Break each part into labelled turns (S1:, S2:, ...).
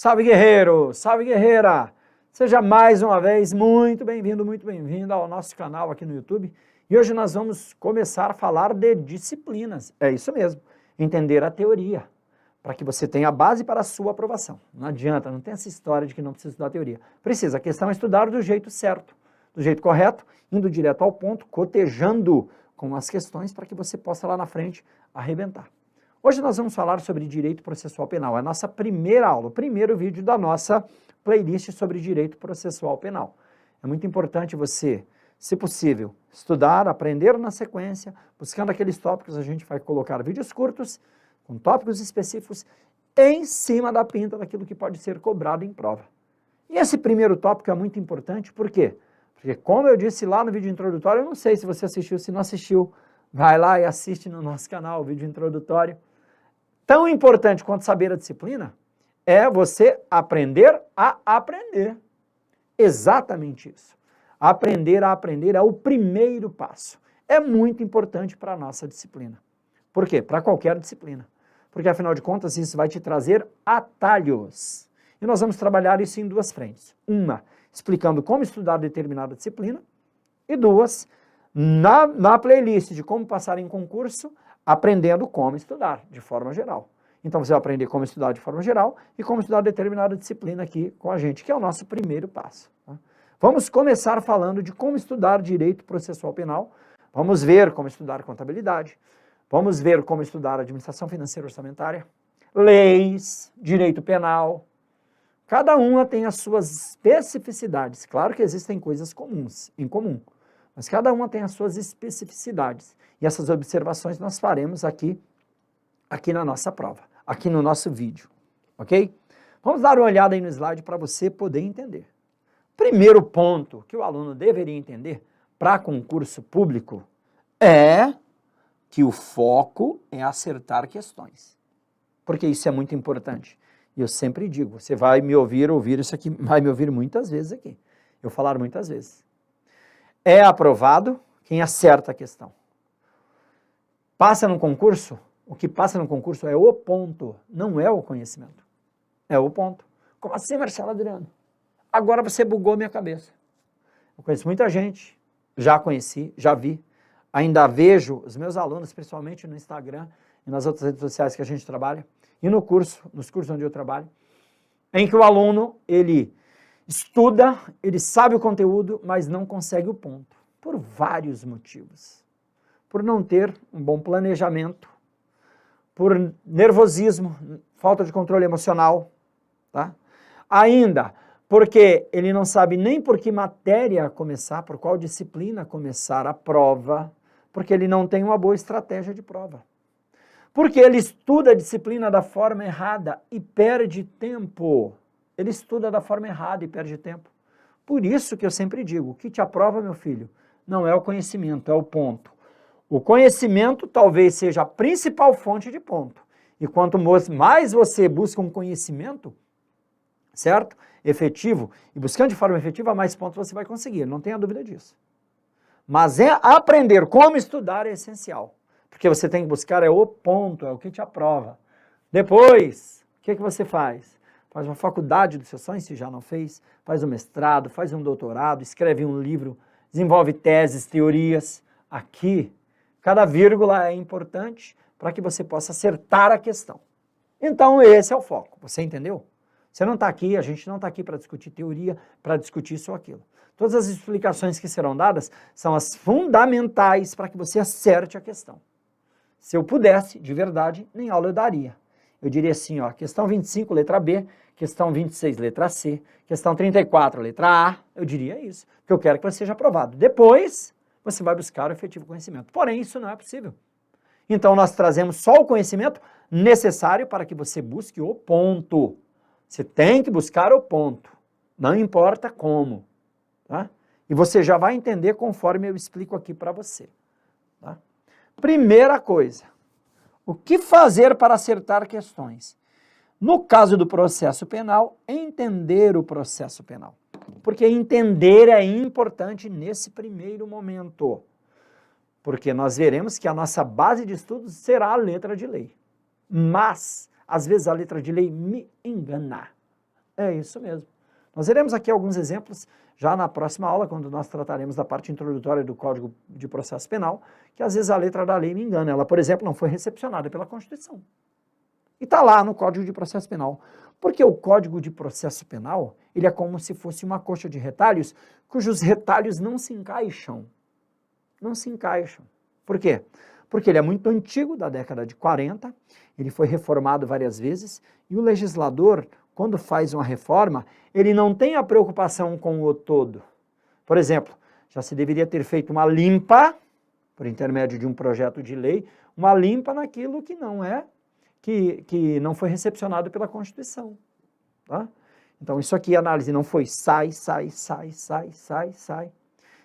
S1: Salve guerreiro, salve guerreira! Seja mais uma vez muito bem-vindo ao nosso canal aqui no YouTube. E hoje nós vamos começar a falar de disciplinas. É isso mesmo, entender a teoria, para que você tenha a base para a sua aprovação. Não adianta, não tem essa história de que não precisa estudar teoria. Precisa, a questão é estudar do jeito certo, do jeito correto, indo direto ao ponto, cotejando com as questões para que você possa lá na frente arrebentar. Hoje nós vamos falar sobre direito processual penal. É a nossa primeira aula, o primeiro vídeo da nossa playlist sobre direito processual penal. É muito importante você, se possível, estudar, aprender na sequência, buscando aqueles tópicos. A gente vai colocar vídeos curtos, com tópicos específicos, em cima da pinta daquilo que pode ser cobrado em prova. E esse primeiro tópico é muito importante, por quê? Porque, como eu disse lá no vídeo introdutório, eu não sei se você assistiu, se não assistiu, vai lá e assiste no nosso canal o vídeo introdutório. Tão importante quanto saber a disciplina é você aprender a aprender. Exatamente isso. Aprender a aprender é o primeiro passo. É muito importante para a nossa disciplina. Por quê? Para qualquer disciplina. Porque, afinal de contas, isso vai te trazer atalhos. E nós vamos trabalhar isso em duas frentes. Uma, explicando como estudar determinada disciplina. E duas, na playlist de como passar em concurso, aprendendo como estudar, de forma geral. Então, você vai aprender como estudar de forma geral e como estudar determinada disciplina aqui com a gente, que é o nosso primeiro passo. Tá? Vamos começar falando de como estudar direito processual penal. Vamos ver como estudar contabilidade. Vamos ver como estudar administração financeira orçamentária, leis, direito penal. Cada uma tem as suas especificidades. Claro que existem coisas comuns, em comum. Mas cada uma tem as suas especificidades. E essas observações nós faremos aqui na nossa prova, aqui no nosso vídeo, ok? Vamos dar uma olhada aí no slide para você poder entender. Primeiro ponto que o aluno deveria entender para concurso público é que o foco é acertar questões. Porque isso é muito importante. E eu sempre digo, você vai me ouvir isso aqui, vai me ouvir muitas vezes aqui. Eu falar muitas vezes. É aprovado quem acerta a questão. Passa no concurso, o que passa no concurso é o ponto, não é o conhecimento. É o ponto. Como assim, Marcelo Adriano? Agora você bugou minha cabeça. Eu conheço muita gente, já conheci, já vi, ainda vejo os meus alunos, principalmente no Instagram e nas outras redes sociais que a gente trabalha, e nos cursos onde eu trabalho, em que o aluno, ele estuda, ele sabe o conteúdo, mas não consegue o ponto, por vários motivos. Por não ter um bom planejamento, por nervosismo, falta de controle emocional, tá? Ainda porque ele não sabe nem por que matéria começar, por qual disciplina começar a prova, porque ele não tem uma boa estratégia de prova. Porque ele estuda a disciplina da forma errada e perde tempo. Ele estuda da forma errada e perde tempo. Por isso que eu sempre digo, o que te aprova, meu filho, não é o conhecimento, é o ponto. O conhecimento talvez seja a principal fonte de ponto. E quanto mais você busca um conhecimento, certo? Efetivo, e buscando de forma efetiva, mais pontos você vai conseguir, não tenha dúvida disso. Mas aprender como estudar é essencial. Porque você tem que buscar o ponto, é o que te aprova. Depois, o que você faz? Faz uma faculdade dos seus sonhos, se já não fez, faz um mestrado, faz um doutorado, escreve um livro, desenvolve teses, teorias. Aqui, cada vírgula é importante para que você possa acertar a questão. Então, esse é o foco, você entendeu? Você não está aqui, a gente não está aqui para discutir teoria, para discutir isso ou aquilo. Todas as explicações que serão dadas são as fundamentais para que você acerte a questão. Se eu pudesse, de verdade, nem aula eu daria. Eu diria assim, ó, questão 25, letra B, questão 26, letra C, questão 34, letra A, eu diria isso, porque eu quero que você seja aprovado. Depois, você vai buscar o efetivo conhecimento. Porém, isso não é possível. Então, nós trazemos só o conhecimento necessário para que você busque o ponto. Você tem que buscar o ponto, não importa como. Tá? E você já vai entender conforme eu explico aqui para você. Tá? Primeira coisa, o que fazer para acertar questões? No caso do processo penal, entender o processo penal. Porque entender é importante nesse primeiro momento. Porque nós veremos que a nossa base de estudos será a letra de lei. Mas, às vezes, a letra de lei me engana. É isso mesmo. Nós veremos aqui alguns exemplos já na próxima aula, quando nós trataremos da parte introdutória do Código de Processo Penal, que às vezes a letra da lei me engana. Ela, por exemplo, não foi recepcionada pela Constituição. E está lá no Código de Processo Penal. Porque o Código de Processo Penal, ele é como se fosse uma coxa de retalhos, cujos retalhos não se encaixam. Não se encaixam. Por quê? Porque ele é muito antigo, da década de 40, ele foi reformado várias vezes, e o legislador, quando faz uma reforma, ele não tem a preocupação com o todo. Por exemplo, já se deveria ter feito uma limpa, por intermédio de um projeto de lei, uma limpa naquilo que não é, que não foi recepcionado pela Constituição. Tá? Então, isso aqui, a análise não foi sai.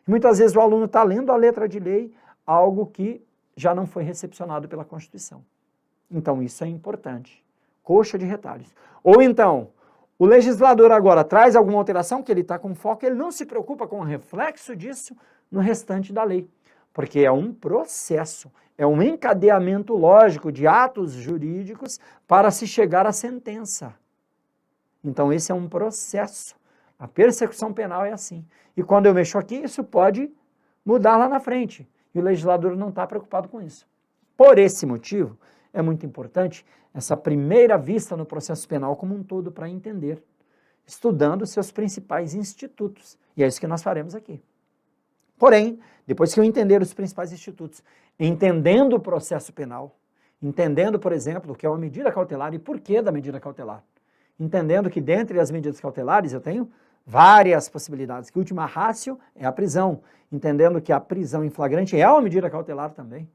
S1: E muitas vezes o aluno está lendo a letra de lei, algo que já não foi recepcionado pela Constituição. Então, isso é importante. Coxa de retalhos. Ou então, o legislador agora traz alguma alteração, que ele está com foco, ele não se preocupa com o reflexo disso no restante da lei. Porque é um processo, é um encadeamento lógico de atos jurídicos para se chegar à sentença. Então, esse é um processo. A persecução penal é assim. E quando eu mexo aqui, isso pode mudar lá na frente. E o legislador não está preocupado com isso. Por esse motivo, é muito importante essa primeira vista no processo penal como um todo para entender, estudando seus principais institutos. E é isso que nós faremos aqui. Porém, depois que eu entender os principais institutos, entendendo o processo penal, entendendo, por exemplo, o que é uma medida cautelar e por que da medida cautelar, entendendo que dentre as medidas cautelares eu tenho várias possibilidades, que a última ratio é a prisão, entendendo que a prisão em flagrante é uma medida cautelar também,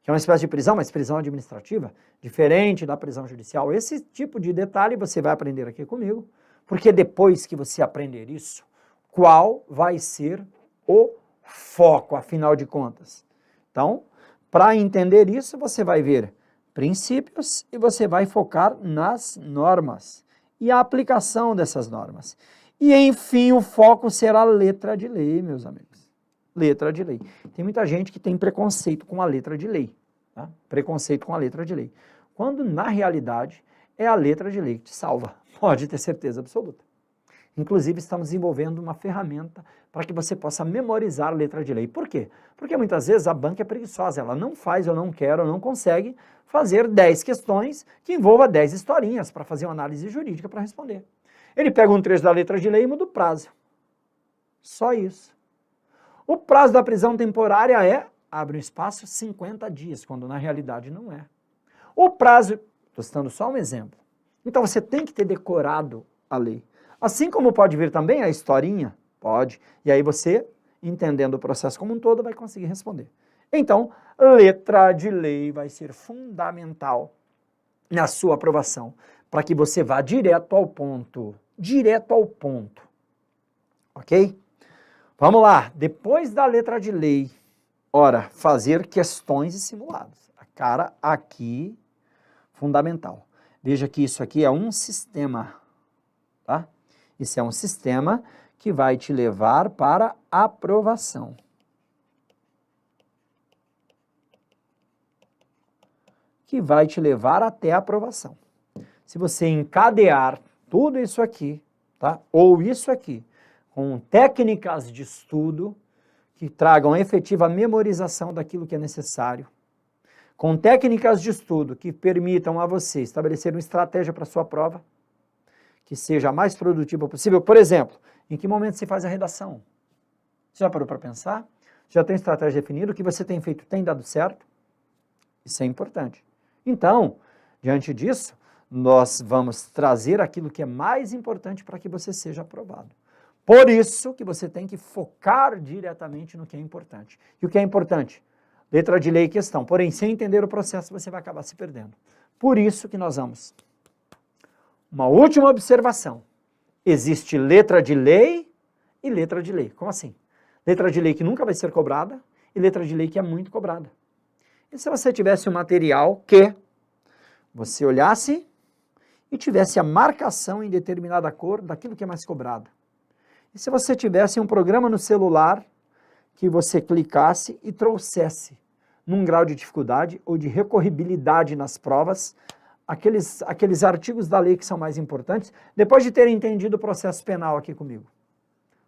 S1: que é uma espécie de prisão, mas prisão administrativa, diferente da prisão judicial. Esse tipo de detalhe você vai aprender aqui comigo, porque depois que você aprender isso, qual vai ser o foco, afinal de contas? Então, para entender isso, você vai ver princípios e você vai focar nas normas e a aplicação dessas normas. E, enfim, o foco será a letra de lei, meus amigos. Letra de lei. Tem muita gente que tem preconceito com a letra de lei. Tá? Preconceito com a letra de lei. Quando, na realidade, é a letra de lei que te salva. Pode ter certeza absoluta. Inclusive, estamos desenvolvendo uma ferramenta para que você possa memorizar a letra de lei. Por quê? Porque muitas vezes a banca é preguiçosa, ela não faz, ou não quer, ou não consegue fazer 10 questões que envolvam 10 historinhas para fazer uma análise jurídica para responder. Ele pega um trecho da letra de lei e muda o prazo. Só isso. O prazo da prisão temporária é, abre um espaço, 50 dias, quando na realidade não é. O prazo, estou citando só um exemplo. Então você tem que ter decorado a lei. Assim como pode vir também a historinha, pode, e aí você, entendendo o processo como um todo, vai conseguir responder. Então, letra de lei vai ser fundamental na sua aprovação, para que você vá direto ao ponto, ok? Vamos lá, depois da letra de lei, ora, fazer questões e simulados. A cara aqui, fundamental. Veja que isso aqui é um sistema, tá? Isso é um sistema que vai te levar para aprovação. Que vai te levar até a aprovação. Se você encadear tudo isso aqui, tá? Ou isso aqui, com técnicas de estudo que tragam efetiva memorização daquilo que é necessário, com técnicas de estudo que permitam a você estabelecer uma estratégia para a sua prova, que seja a mais produtiva possível. Por exemplo, em que momento você faz a redação? Você já parou para pensar? Já tem estratégia definida? O que você tem feito tem dado certo? Isso é importante. Então, diante disso, nós vamos trazer aquilo que é mais importante para que você seja aprovado. Por isso que você tem que focar diretamente no que é importante. E o que é importante? Letra de lei e questão. Porém, sem entender o processo, você vai acabar se perdendo. Por isso que nós vamos. Uma última observação. Existe letra de lei e letra de lei. Como assim? Letra de lei que nunca vai ser cobrada e letra de lei que é muito cobrada. E se você tivesse um material que você olhasse e tivesse a marcação em determinada cor daquilo que é mais cobrado? E se você tivesse um programa no celular que você clicasse e trouxesse, num grau de dificuldade ou de recorribilidade nas provas, aqueles artigos da lei que são mais importantes, depois de ter entendido o processo penal aqui comigo.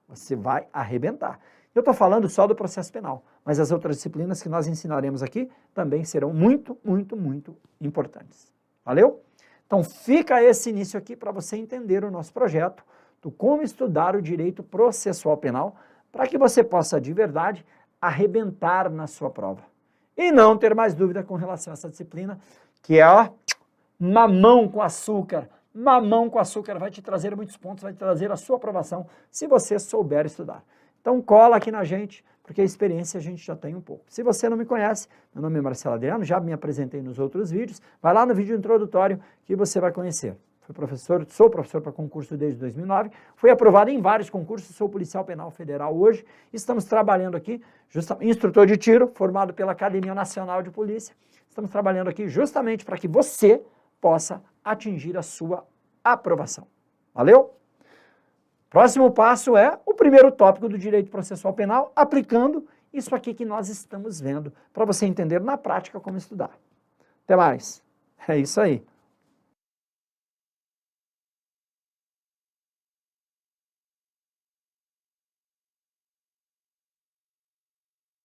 S1: Você vai arrebentar. Eu estou falando só do processo penal, mas as outras disciplinas que nós ensinaremos aqui também serão muito, muito, muito importantes. Valeu? Então fica esse início aqui para você entender o nosso projeto do como estudar o direito processual penal para que você possa de verdade arrebentar na sua prova. E não ter mais dúvida com relação a essa disciplina, que é ó, mamão com açúcar. Mamão com açúcar vai te trazer muitos pontos, vai te trazer a sua aprovação se você souber estudar. Então cola aqui na gente, porque a experiência a gente já tem um pouco. Se você não me conhece, meu nome é Marcelo Adriano, já me apresentei nos outros vídeos, vai lá no vídeo introdutório que você vai conhecer. Sou professor para concurso desde 2009, fui aprovado em vários concursos, sou policial penal federal hoje, estamos trabalhando aqui, instrutor de tiro, formado pela Academia Nacional de Polícia, estamos trabalhando aqui justamente para que você possa atingir a sua aprovação. Valeu? Próximo passo é o primeiro tópico do direito processual penal, aplicando isso aqui que nós estamos vendo, para você entender na prática como estudar. Até mais. É isso aí.